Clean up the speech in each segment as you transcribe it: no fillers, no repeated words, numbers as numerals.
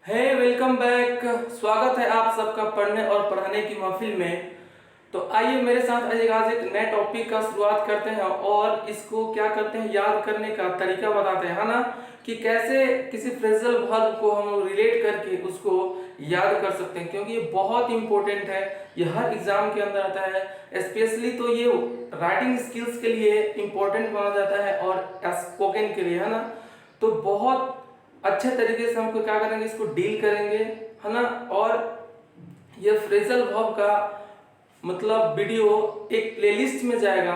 हे welcome back. स्वागत है आप सबका पढ़ने और पढ़ाने की महफिल में। तो आइए मेरे साथ आज एक नए टॉपिक का शुरुआत करते हैं और इसको क्या करते हैं, याद करने का तरीका बताते हैं, है ना, कि कैसे किसी फ्रेजल वर्ब को हम लोग रिलेट करके उसको याद कर सकते हैं, क्योंकि ये बहुत इंपॉर्टेंट है। ये हर एग्जाम के अंदर आता है, स्पेशली तो ये राइटिंग स्किल्स के लिए इंपॉर्टेंट माना जाता है और स्पोकन के लिए, है ना। तो बहुत अच्छे तरीके से हमको क्या करेंगे, इसको डील करेंगे, है ना। और ये फ्रेजल वर्ब का मतलब वीडियो एक प्लेलिस्ट में जाएगा,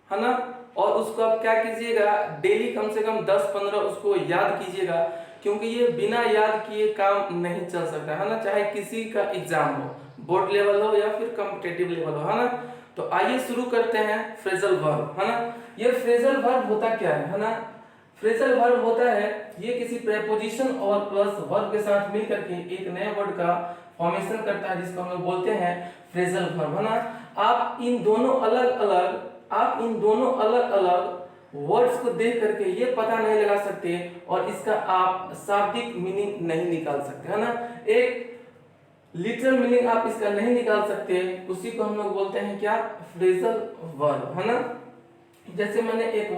है ना। और उसको आप क्या कीजिएगा, डेली कम से कम 10-15 उसको याद कीजिएगा, क्योंकि ये बिना याद किए काम नहीं चल सकता, है ना। चाहे किसी का एग्जाम हो, बोर्ड लेवल हो या फिर कॉम्पिटिटिव लेवल हो, है ना। तो आइए शुरू करते हैं फ्रेजल वर्ब, है ना। ये फ्रेजल वर्ब होता क्या है ना। फ्रेजल वर्ब होता है, ये किसी प्रेपोजिशन और प्लस वर्ब के साथ मिलकर के एक नए वर्ड का फॉर्मेशन करता है, जिसको हम लोग बोलते हैं फ्रेजल वर्ब, है ना। आप इन दोनों अलग अलग वर्ड्स को देख करके ये पता नहीं लगा सकते और इसका आप शाब्दिक मीनिंग नहीं निकाल सकते, है ना। एक लिटरल मीनिंग आप इसका नहीं निकाल सकते, उसी को हम लोग बोलते हैं क्या, फ्रेजल वर्ब, है ना। जैसे मैंने एक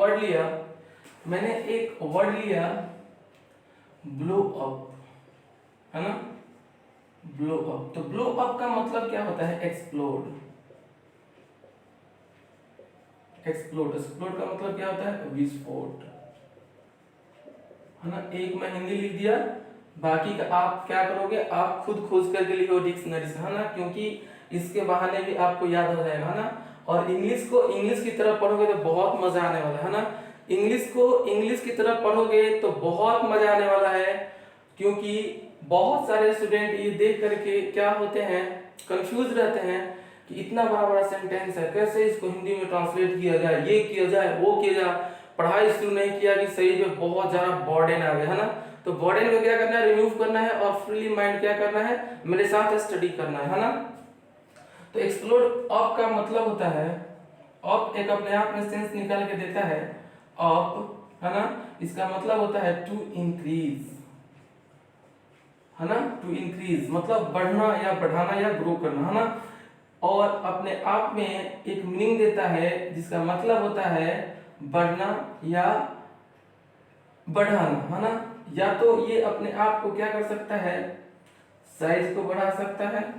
वर्ड लिया ब्लो अप, है ना। ब्लो अप, तो ब्लो अप का मतलब क्या होता है, एक्सप्लोड। एक्सप्लोड का मतलब क्या होता है, विस्फोट, है ना। एक मैं हिंदी लिख दिया, बाकी का आप क्या करोगे, आप खुद खोज करके लिखो डिक्शनरी से, है ना, क्योंकि इसके बहाने भी आपको याद हो जाएगा, है ना। और इंग्लिश की तरफ पढ़ोगे तो बहुत मजा आने वाला है ना। इंग्लिश की तरफ पढ़ोगे तो बहुत मजा आने वाला है, क्योंकि बहुत सारे स्टूडेंट ये देख करके क्या होते हैं, कंफ्यूज रहते हैं कि इतना बड़ा बड़ा सेंटेंस है, कैसे इसको हिंदी में ट्रांसलेट किया जाए, ये किया जाए, वो किया जाए। पढ़ाई शुरू नहीं किया कि सही में बहुत ज्यादा बर्डन आ गया, है ना। तो बर्डन को क्या करना है, रिमूव करना है और फ्रीली माइंड क्या करना है, मेरे साथ स्टडी करना है ना। तो एक्सप्लोर अप का मतलब होता है, अप एक अपने आप में सेंस निकाल के देता है, अप, है ना। इसका मतलब होता है टू इंक्रीज, है ना। टू इंक्रीज मतलब बढ़ना या बढ़ाना या ग्रो करना, है ना। और अपने आप में एक मीनिंग देता है जिसका मतलब होता है बढ़ना या बढ़ाना, है ना। या तो ये अपने आप को क्या कर सकता है, साइज को बढ़ा सकता है,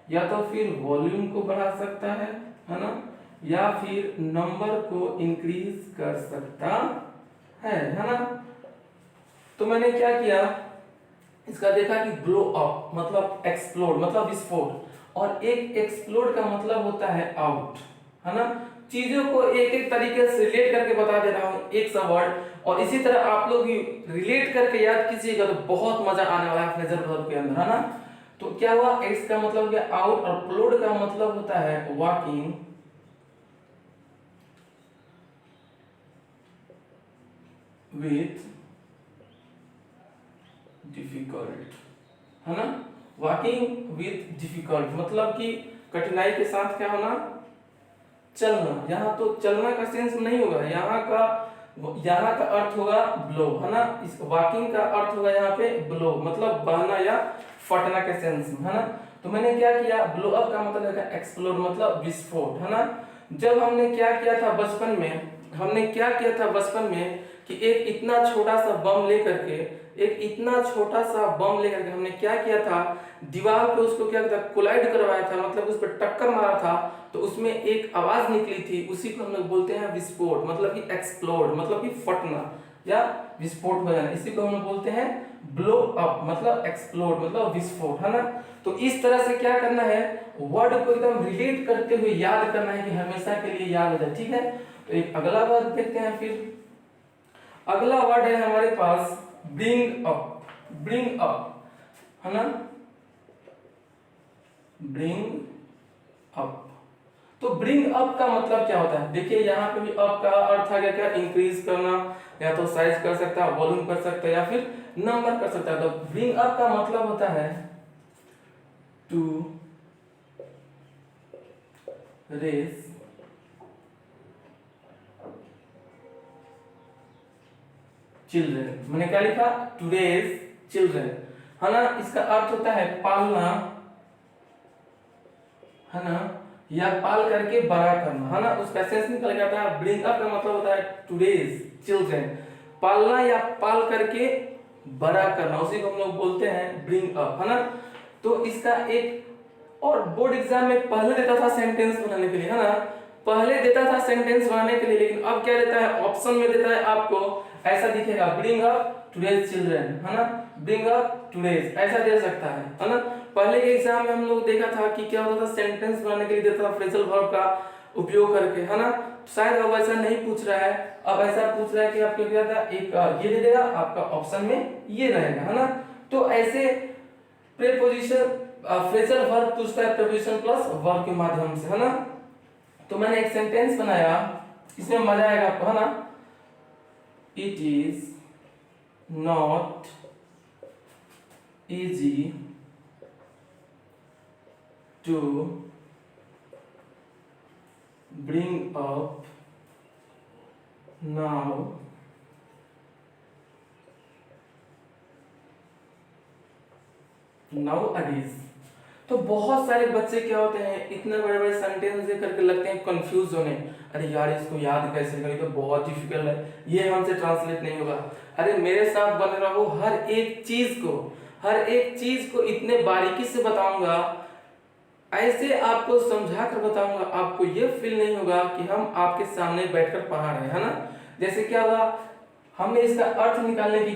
या तो फिर वॉल्यूम को बढ़ा सकता है ना, या फिर नंबर को इंक्रीज कर सकता है ना। तो मैंने क्या किया, इसका देखा कि ब्लो अप मतलब एक्सप्लोड मतलब विस्फोट, और एक एक्सप्लोड का मतलब होता है आउट, है ना। चीजों को एक एक तरीके से रिलेट करके बता दे रहा हूं एक सा वर्ड, और इसी तरह आप लोग भी रिलेट करके याद कीजिएगा तो बहुत मजा आने वाला है फ्रेजल वर्ब के अंदर, है ना। तो क्या हुआ, एक्स का मतलब क्या, आउट, और प्लोड का मतलब होता है वॉकिंग विथ डिफिकल्ट, है ना। वॉकिंग विथ डिफिकल्ट मतलब कि कठिनाई के साथ क्या होना, चलना। यहाँ तो चलना का सेंस नहीं होगा, यहाँ का अर्थ होगा ब्लो, है ना। इस वॉकिंग का अर्थ होगा यहाँ पे ब्लो मतलब बहना या फटना के सेंस में, है ना। तो मैंने क्या किया, ब्लो अप का मतलब है एक्सप्लोड मतलब विस्फोट, है ना। जब हमने क्या किया था बचपन में, कि एक इतना छोटा सा बम लेकर के, हमने क्या किया था, दीवार पे उसको क्या था, कोलाइड करवाया था, मतलब उस पर टक्कर मारा था, तो उसमें एक आवाज निकली थी, उसी को हम लोग बोलते हैं विस्फोट मतलब कि एक्सप्लोड मतलब कि फटना या विस्फोट हो जाना। इसी को हम लोग बोलते हैं ब्लो अप मतलब एक्सप्लोड मतलब विस्फोट, है ना। तो इस तरह से क्या करना है, वर्ड को एकदम रिलेट करते हुए याद करना है कि हमेशा के लिए याद हो जाए, ठीक है। तो एक अगला वर्ड देखते हैं। फिर अगला वर्ड है हमारे पास ब्रिंग अप, है ना। ब्रिंग अप, तो ब्रिंग अप का मतलब क्या होता है, देखिए यहाँ पे भी अप का अर्थ आ गया क्या, इंक्रीज करना, या तो साइज कर सकता है, वॉल्यूम कर सकता है, या फिर नंबर कर सकता है। तो ब्रिंग अप का मतलब होता है टू रेस चिल्ड्रेन। मैंने क्या लिखा, टू रेस चिल्ड्रेन, है ना, इसका अर्थ होता है पालना, है ना, या पाल करके बड़ा करना, है ना, उसका सेंस निकल जाता है। ब्रिंग अप का मतलब होता है टुडेज चिल्ड्रन, पालना या पाल करके बड़ा करना, उसी को हम लोग बोलते हैं ब्रिंग अप, है ना। तो इसका एक और बोर्ड एग्जाम में पहले देता था सेंटेंस बनाने के लिए, है ना, पहले देता था सेंटेंस बनाने के लिए, लेकिन अब क्या देता है, ऑप्शन में देता है आपको ऐसा दिखेगा, ब्रिंग अप टुडेज चिल्ड्रन, है ना, ब्रिंग अप टुडेज ऐसा दे सकता है ना। पहले के एग्जाम में हम लोग देखा था कि क्या होता था, सेंटेंस बनाने के लिए देता था फ्रेजल वर्ब का उपयोग करके, है ना। शायद अब ऐसा नहीं पूछ रहा है, अब ऐसा पूछ रहा है कि आपको क्या था, एक ये दे देगा, आपका ऑप्शन में ये रहेगा, है ना। तो ऐसे प्रीपोजिशन फ्रेजल वर्ब पूछता है प्रीपोजिशन प्लस वर्ब के माध्यम से, है ना। तो मैंने एक सेंटेंस बनाया, इसमें मजा आएगा आपको, है ना। It is not easy to bring up now अडीज। तो बहुत सारे बच्चे क्या होते हैं, इतने बड़े बड़े सेंटेंस दे करके लगते हैं कंफ्यूज होने, अरे यार इसको याद कैसे करें, तो बहुत डिफिकल्ट है, ये हमसे ट्रांसलेट नहीं होगा। अरे मेरे साथ बने रहो, हर एक चीज को इतने बारीकी से बताऊंगा, ऐसे आपको समझा कर बताऊंगा, आपको ये फील नहीं होगा कि हम आपके सामने बैठकर पढ़ा रहे हैं, है ना। जैसे क्या हुआ, हमने इसका अर्थ निकालने की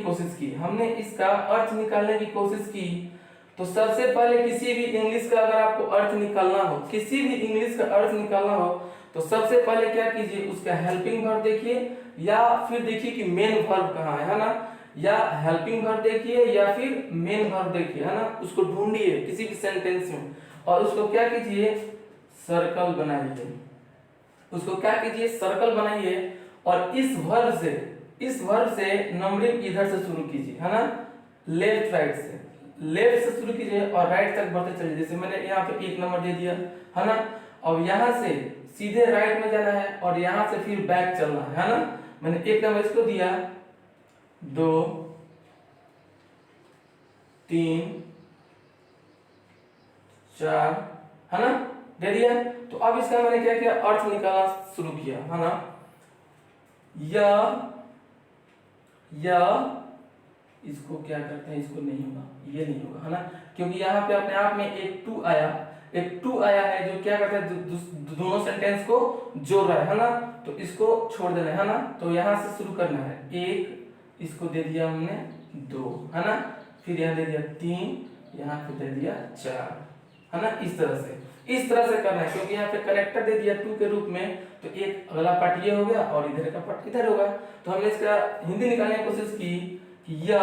कोशिश की, तो सबसे पहले किसी भी इंग्लिश का अगर आपको अर्थ निकालना हो, तो सबसे पहले क्या कीजिए, उसका हेल्पिंग वर्ब देखिए, या फिर देखिए कि मेन वर्ब कहाँ है ना, या हेल्पिंग वर्ब देखिए या फिर मेन वर्ब देखिए, है ना, उसको ढूंढिए किसी भी सेंटेंस में, और उसको क्या कीजिए, सर्कल बनाइए, और इस वर्ब से नंबरिंग इधर से शुरू कीजिए, है ना, लेफ्ट से शुरू कीजिए और राइट तक बढ़ते चलिए। जैसे मैंने यहाँ पे 1 नंबर दे दिया, है ना, और यहाँ से सीधे राइट में जाना है और यहाँ से फिर बैक चलना है ना। मैंने 1 नंबर इसको दिया, 2 3 4, है ना, दे दिया। तो अब इसका मैंने क्या किया, अर्थ निकालना शुरू किया, है ना। इसको क्या करते हैं, इसको नहीं होगा, ये नहीं होगा, है ना, क्योंकि यहाँ पे अपने आप में एक टू आया है जो क्या करता है, दोनों सेंटेंस को जोड़ रहा है ना। तो इसको छोड़ देना है ना, तो यहाँ से शुरू करना है, 1 इसको दे दिया हमने 2, है ना, फिर यहाँ दे दिया 3, यहाँ पे दे दिया 4, है ना। इस तरह से करना है, क्योंकि यहाँ पे कनेक्टर दे दिया 2 के रूप में, तो एक अगला पार्ट ये हो गया और इधर का पार्ट इधर होगा। तो हमने इसका हिंदी निकालने की कोशिश की कि यह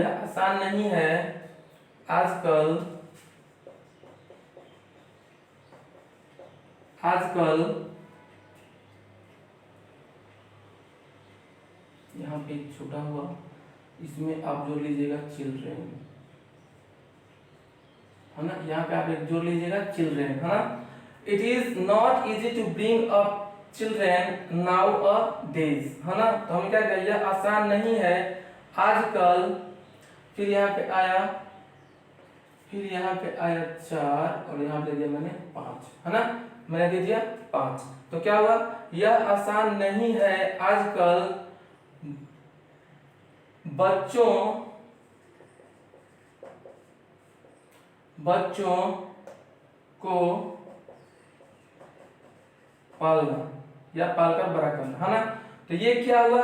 आसान नहीं है, आजकल यहाँ पे एक छोटा हुआ, इसमें आप जोड़ लीजिएगा चिल्ड्रेन, है ना, यहाँ पे आप एक जोड़ लीजिएगा चिल्ड्रेन, है ना। It is not easy to bring up children nowadays, है ना। तो हम क्या कहें, यह आसान नहीं है आजकल, फिर यहाँ पे आया 4 और यहाँ पे दिया मैंने 5, है ना, मैंने दे दिया 5। तो क्या हुआ, यह आसान नहीं है आजकल बच्चों को पालना या पालकर बड़ा करना, है ना। तो ये क्या हुआ,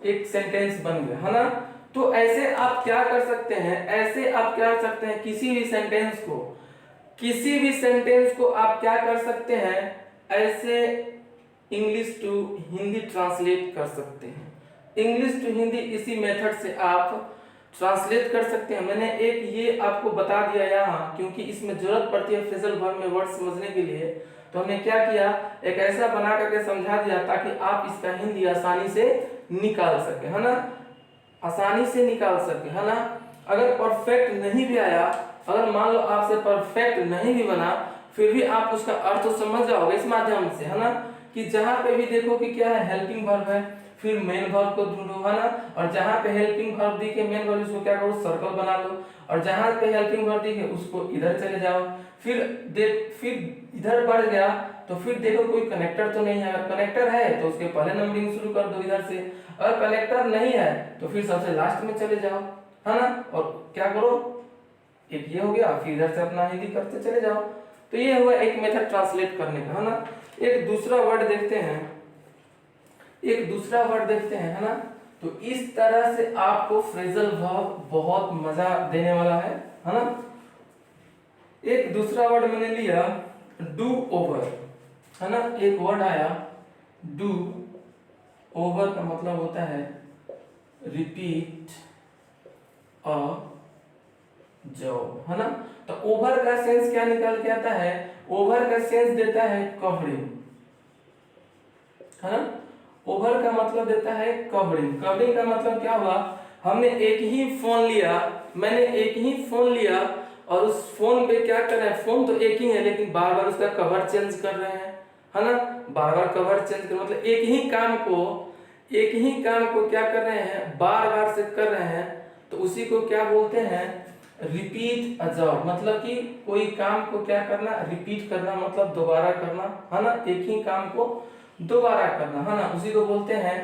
एक सेंटेंस बन गया, है ना। तो ऐसे आप क्या कर सकते हैं, किसी भी सेंटेंस को आप क्या कर सकते हैं, ऐसे इंग्लिश टू हिंदी ट्रांसलेट कर सकते हैं। इंग्लिश टू हिंदी इसी मेथड से आप ट्रांसलेट कर सकते हैं। मैंने एक ये आपको बता दिया यहाँ, क्योंकि इसमें जरूरत पड़ती है फ्रेजल वर्ब में वर्ड समझने के लिए। तो हमने क्या किया, एक ऐसा बना करके समझा दिया ताकि आप इसका हिंदी आसानी से निकाल सके, है ना, है ना। अगर परफेक्ट नहीं भी आया, अगर मान लो आपसे परफेक्ट नहीं भी बना, फिर भी आप उसका अर्थ तो समझ जाओगे इस माध्यम से, है ना, कि जहां पे भी देखो कि क्या है, हेल्पिंग वर्ब है, फिर मेन वर्ब को ढूंढो, है ना, और जहां पे हेल्पिंग वर्ब दिखे मेन वर्ब, उसको क्या करो, सर्कल बना लो, और जहां पे हेल्पिंग वर्ब दिखे उसको इधर चले जाओ, फिर इधर बढ़ गया तो फिर देखो कोई कनेक्टर तो नहीं है, अगर कनेक्टर है तो उसके पहले नंबरिंग शुरू कर दो इधर से, अगर कनेक्टर नहीं है तो फिर सबसे लास्ट में चले जाओ, है ना, और क्या करो, एक ये हो गया, फिर इधर से अपना हिंदी करते चले जाओ। तो ये हुआ एक मेथड ट्रांसलेट करने का, है ना। एक दूसरा वर्ड देखते हैं, है ना। तो इस तरह से आपको फ्रेजल वर्ब बहुत मजा देने वाला है ना। एक दूसरा वर्ड मैंने लिया डू ओवर, है ना, एक वर्ड आया डू ओवर का मतलब होता है रिपीट अ जॉब, है ना। तो ओवर का सेंस क्या निकाल के आता है, ओवर का सेंस देता है कवरिंग, है ना, ओवर का मतलब देता है कवरिंग। कवरिंग का मतलब क्या हुआ, हमने एक ही फोन लिया, मैंने एक ही फोन लिया और उस फोन पे क्या कर रहे हैं, फोन तो एक ही है लेकिन बार बार उसका कवर चेंज कर रहे हैं, है ना, बार बार कवर चेंज कर, मतलब एक ही काम को क्या कर रहे हैं, बार बार से कर रहे हैं, तो उसी को क्या बोलते हैं, रिपीट अ जॉब, मतलब कि कोई काम को क्या करना, रिपीट करना, मतलब दोबारा करना, है ना, एक ही काम को दोबारा करना, है ना, उसी को बोलते हैं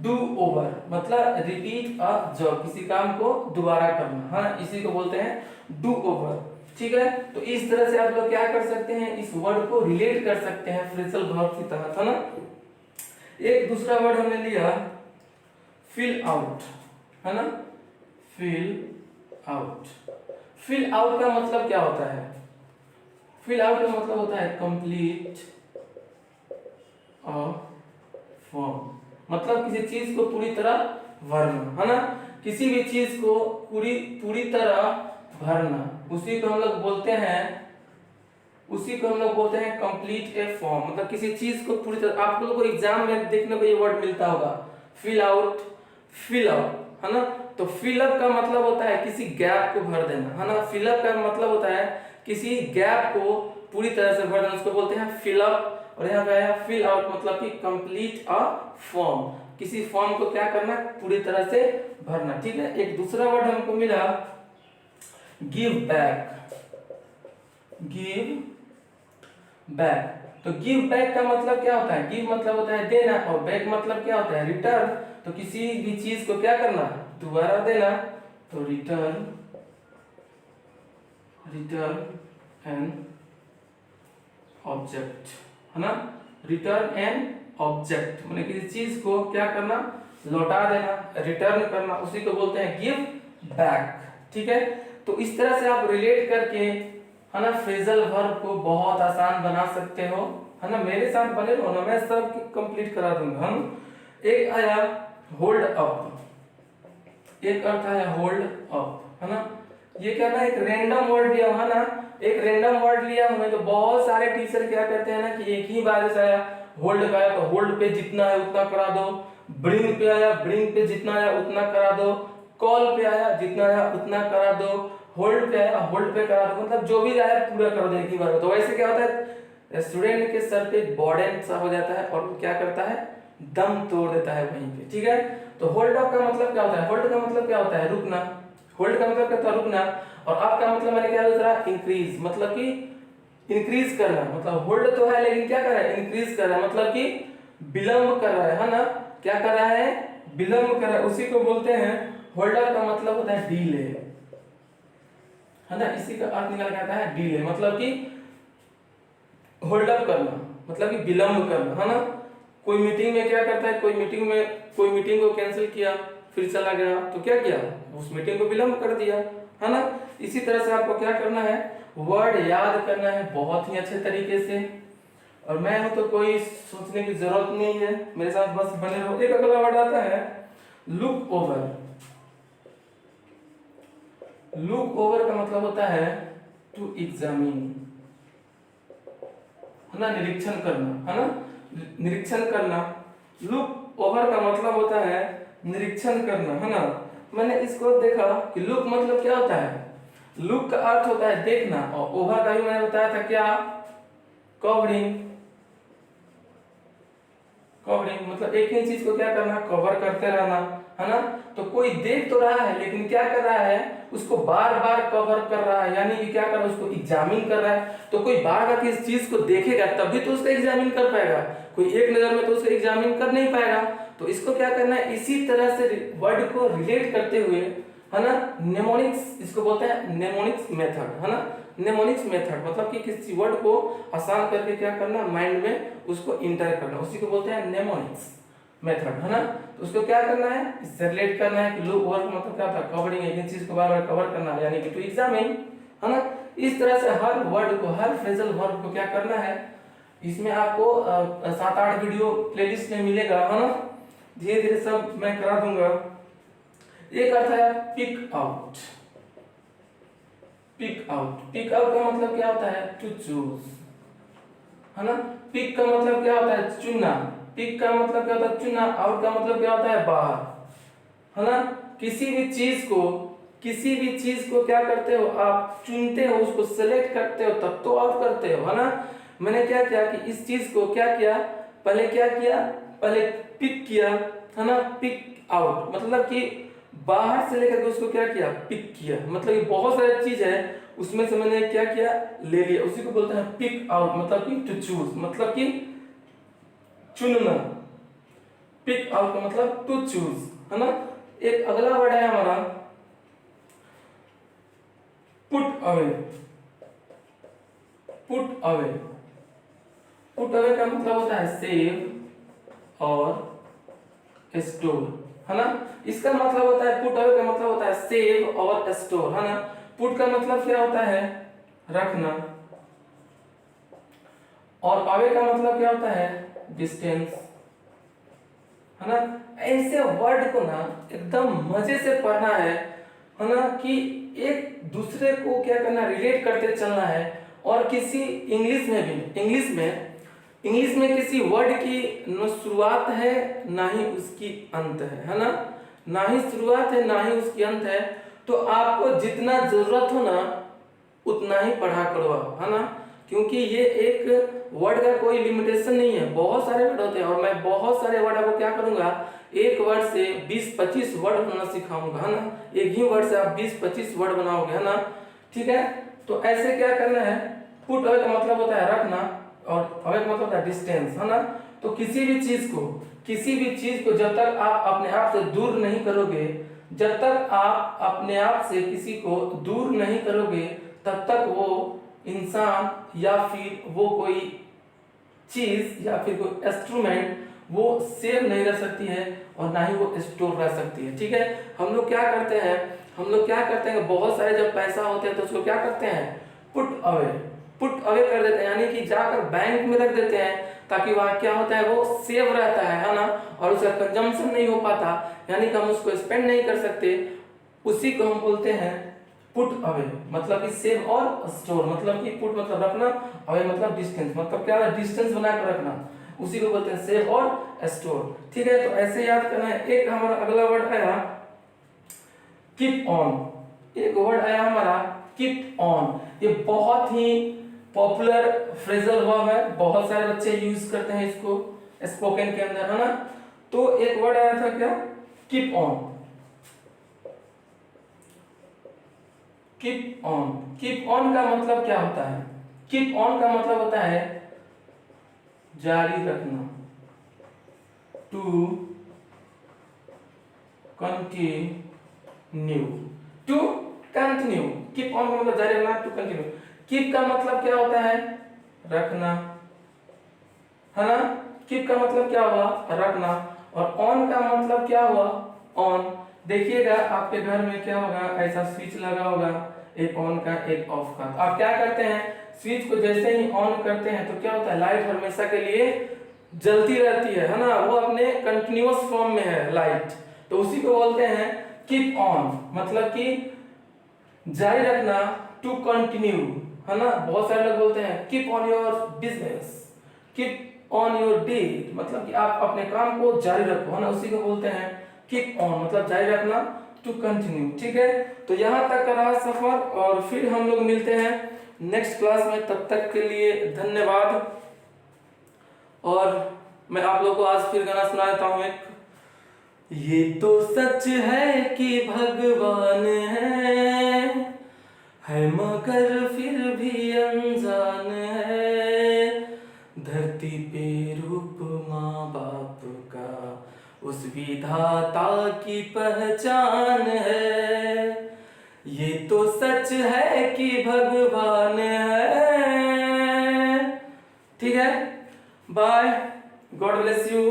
डू ओवर, मतलब रिपीट अ जॉब, किसी काम को दोबारा करना, है ना, इसी को बोलते हैं डू ओवर। ठीक है, तो इस तरह से आप लोग क्या कर सकते हैं, इस वर्ड को रिलेट कर सकते हैं फ्रेजल वर्ब की तहत, है ना। एक दूसरा वर्ड हमने लिया फिल आउट, है ना, फिल आउट। फिल आउट का मतलब क्या होता है, फिल आउट का मतलब होता है कंप्लीट अ फॉर्म, मतलब किसी चीज को पूरी तरह भरना, है ना, किसी भी चीज को पूरी तरह भरना, उसी को हम लोग बोलते हैं कंप्लीट ए फॉर्म, मतलब किसी चीज को पूरी तरह, आप लोगों को एग्जाम में देखने को ये वर्ड मिलता होगा फिल आउट, फिल अप, है ना। तो फिल अप का मतलब होता है किसी गैप को भर देना, है ना, फिल अप का मतलब होता है किसी गैप को पूरी तरह से भर देना, उसको बोलते हैं फिल अप। और यहाँ पे आया फिल आउट, मतलब कि कंप्लीट अ फॉर्म, किसी फॉर्म को क्या करना, पूरी तरह से भरना। ठीक है, एक दूसरा वर्ड हमको मिला गिव बैक, गिव बैक। तो गिव बैक का मतलब क्या होता है, गिव मतलब होता है देना और बैक मतलब क्या होता है, रिटर्न। तो किसी भी चीज को क्या करना, दोबारा देना, तो रिटर्न एन ऑब्जेक्ट, है ना, रिटर्न एन ऑब्जेक्ट, मतलब किसी चीज को क्या करना, लौटा देना, रिटर्न करना, उसी को बोलते हैं गिव बैक। ठीक है, तो इस तरह से आप रिलेट करके, है ना, फ्रेजल वर्ब को बहुत आसान बना सकते हो, है ना। मेरे साथ बने रहो ना, मैं सब कंप्लीट करा दूंगा। हम एक आया होल्ड अप, एक अर्थ आया होल्ड अप, है ना, ये क्या ना, एक रैंडम वर्ड लिया, है ना, एक रैंडम वर्ड लिया हमें, तो बहुत सारे टीचर क्या करते हैं ना कि एक ही बार से आया होल्ड का आया तो होल्ड पे जितना है उतना करा दो, ब्रिंग पे आया ब्रिंग पे जितना आया उतना करा दो, कॉल पे आया जितना आया उतना करा दो, होल्ड पे आया होल्ड पे करा दो, मतलब जो भी आया पूरा कर दो एक ही बार में। तो वैसे क्या होता है, स्टूडेंट के सर पे बर्डन सा हो जाता है और वो क्या करता है, दम तोड़ देता है वहीं पे। ठीक है, तो होल्ड अप का मतलब क्या होता है, होल्ड का मतलब क्या होता है, रुकना, होल्ड का मतलब क्या होता है, रुकना, और अप का मतलब मैंने क्या दूसरा, इंक्रीज, मतलब कि इंक्रीज करना, मतलब होल्ड तो है लेकिन क्या कर रहा है, इंक्रीज कर रहा है, मतलब कि विलंब कर रहा है ना, क्या कर रहा है, विलंब कर रहा है, उसी को बोलते हैं होल्डर का मतलब होता है डीले, है ना, इसी का अर्थ निकल के आता है डीले, मतलब कि होल्ड अप करना, मतलब कि विलंब करना, है ना। कोई मीटिंग में क्या करता है, कोई मीटिंग को कैंसिल किया फिर चला गया, तो क्या किया, उस मीटिंग को विलंब कर दिया, है ना। इसी तरह से आपको क्या करना है, वर्ड याद करना है बहुत ही अच्छे तरीके से, और मैं हूं तो कोई सोचने की जरूरत नहीं है, मेरे साथ बस बने रहो। एक अगला वर्ड आता है लुक ओवर, लुक ओवर का मतलब होता है टू एग्जामिन, है ना, निरीक्षण करना, है ना, निरीक्षण करना। लुक ओवर का मतलब होता है निरीक्षण करना, है ना। मैंने इसको देखा कि लुक मतलब क्या होता है, लुक का अर्थ होता है देखना, और ओवर का भी मैंने बताया था क्या, कवरिंग। कवरिंग मतलब एक ही चीज को क्या करना, कवर करते रहना, है ना। तो कोई देख तो रहा है लेकिन क्या कर रहा है, उसको बार बार कवर कर रहा है, यानी कि क्या कर रहा है, उसको एग्जामिन कर रहा है। तो कोई बार बार किसी चीज को देखेगा तभी तो उसका एग्जामिन कर पाएगा, कोई एक नजर में तो उसको एग्जामिन कर नहीं पाएगा। तो इसको क्या करना है, इसी तरह से वर्ड को रिलेट करते हुए, है ना, नेमोनिक्स इसको बोलते हैं, नेमोनिक्स मेथड, है ना। नेमोनिक्स मेथड मतलब कि किसी वर्ड को आसान करके क्या करना, माइंड में उसको इंटर करना, उसी को बोलते हैं नेमोनिक्स मेथड, है ना। तो उसको क्या करना है, इससे रिलेट करना है कि लुक वर्क मतलब क्या था, कवरिंग, एक चीज को बार बार कवर करना, यानी कि टू एग्जामिन, है ना। इस तरह से हर वर्ड को, हर फ्रेजल वर्ब को क्या करना है, इसमें आपको 7-8 वीडियो प्लेलिस्ट में मिलेगा, है ना। धीरे धीरे सब मैं करा दूंगा। एक अर्थ है pick out. Pick out, pick out का मतलब क्या होता है, टू चूज, है ना। पिक का मतलब क्या होता है, चुनना। पिक का मतलब क्या होता है, चुनना। आउट का मतलब क्या होता है, बाहर, है ना। किसी भी चीज को क्या करते हो आप, चुनते हो, उसको सेलेक्ट करते हो तब तो आउट करते हो, है ना। मैंने क्या किया कि इस चीज को क्या किया, पहले क्या किया, पहले पिक किया, है ना। पिक आउट मतलब कि बाहर से लेकर के उसको क्या किया, पिक किया, मतलब कि बहुत सारी चीज है उसमें से मैंने क्या किया, ले लिया, उसी को बोलते हैं पिक आउट, मतलब कि टू चूज, मतलब कि चुनना। पिक आउट का मतलब टू चूज, है ना। एक अगला वर्ड है हमारा put away. Put away, put away का मतलब होता है सेव और स्टोर, है ना। इसका मतलब होता है, पुट अवे का मतलब होता है सेव और स्टोर, है ना। पुट का मतलब क्या होता है, रखना, और अवे का मतलब क्या होता है, डिस्टेंस, है ना। ऐसे वर्ड को ना एकदम मजे से पढ़ना है ना, कि एक दूसरे को क्या करना, रिलेट करते चलना है। और किसी इंग्लिश में भी, इंग्लिश में किसी वर्ड की न शुरुआत है ना ही उसकी अंत है ना, ना ही शुरुआत है ना ही उसकी अंत है। तो आपको जितना जरूरत हो ना उतना ही पढ़ा करो, है ना। क्योंकि ये एक वर्ड का कोई लिमिटेशन नहीं है, बहुत सारे वर्ड होते हैं, और मैं बहुत सारे वर्ड आपको क्या करूंगा, एक वर्ड से 20-25 वर्ड बनाना सिखाऊंगा, है ना। एक ही वर्ड से आप 20-25 वर्ड बनाओगे, है ना। ठीक है, तो ऐसे क्या करना है, पुट अवे का मतलब होता है रखना, और अवे का मतलब होता है डिस्टेंस, है ना। तो किसी भी चीज को जब तक आप अपने आप से दूर नहीं करोगे, जब तक आप अपने आप से किसी को दूर नहीं करोगे, तब तक वो इंसान या फिर वो कोई चीज या फिर कोई इंस्ट्रूमेंट वो सेव नहीं रह सकती है, और ना ही वो स्टोर रह सकती है। ठीक है, हम लोग क्या करते हैं, बहुत सारे जब पैसा होते हैं तो उसको क्या करते हैं, पुट अवे कर देते हैं, यानी कि जाकर बैंक में रख देते हैं, ताकि वहाँ क्या होता है, वो सेव रहता है ना, और उसका कंजम्पशन नहीं हो पाता, यानी कि हम उसको स्पेंड नहीं कर सकते। उसी को हम बोलते हैं पुट अवे, मतलब कि सेव और स्टोर, मतलब कि पुट मतलब रखना, अवे मतलब डिस्टेंस, मतलब क्या है, डिस्टेंस बना कर रखना, उसी को बोलते हैं सेव और स्टोर। ठीक है, तो ऐसे याद करना है। एक हमारा अगला वर्ड आया कीप ऑन। एक वर्ड आया हमारा कीप ऑन, ये बहुत ही पॉपुलर फ्रेजल वर्ब है, बहुत सारे बच्चे यूज करते हैं इसको स्पोकन के अंदर, है ना। तो एक वर्ड आया था क्या, keep on. Keep on, keep on का मतलब क्या होता है, कीप ऑन का मतलब होता है जारी रखना, to continue, to continue. Keep on का मतलब जारी रखना, टू कंटिन्यू। कीप का मतलब क्या होता है, रखना, है ना। कीप का मतलब क्या हुआ, रखना, और ऑन का मतलब क्या हुआ, ऑन। देखिएगा आपके घर में क्या होगा, ऐसा स्विच लगा होगा, एक ऑन का एक ऑफ का। आप क्या करते हैं, स्विच को जैसे ही ऑन करते हैं तो क्या होता है, लाइट हमेशा के लिए जलती रहती है ना, वो अपने कंटिन्यूअस फॉर्म में है लाइट, तो उसी को बोलते हैं कीप ऑन, मतलब कि जारी रखना, टू कंटिन्यू, है ना। बहुत सारे लोग बोलते हैं keep on your business, keep on your deed, मतलब कि आप अपने काम को जारी रखो, है ना, उसी को बोलते हैं कीप ऑन, मतलब जारी रखना। To continue. ठीक है, तो यहाँ तक का रहा सफर और फिर हम लोग मिलते हैं नेक्स्ट क्लास में। तब तक के लिए धन्यवाद। और मैं आप लोगों को आज फिर गाना सुना देता हूँ एक। ये तो सच है कि भगवान है मगर फिर भी अनजान है। धरती पे रूप माँ बाप का उस विधाता की पहचान है। ये तो सच है कि भगवान है। ठीक है, बाय, गॉड ब्लेस यू।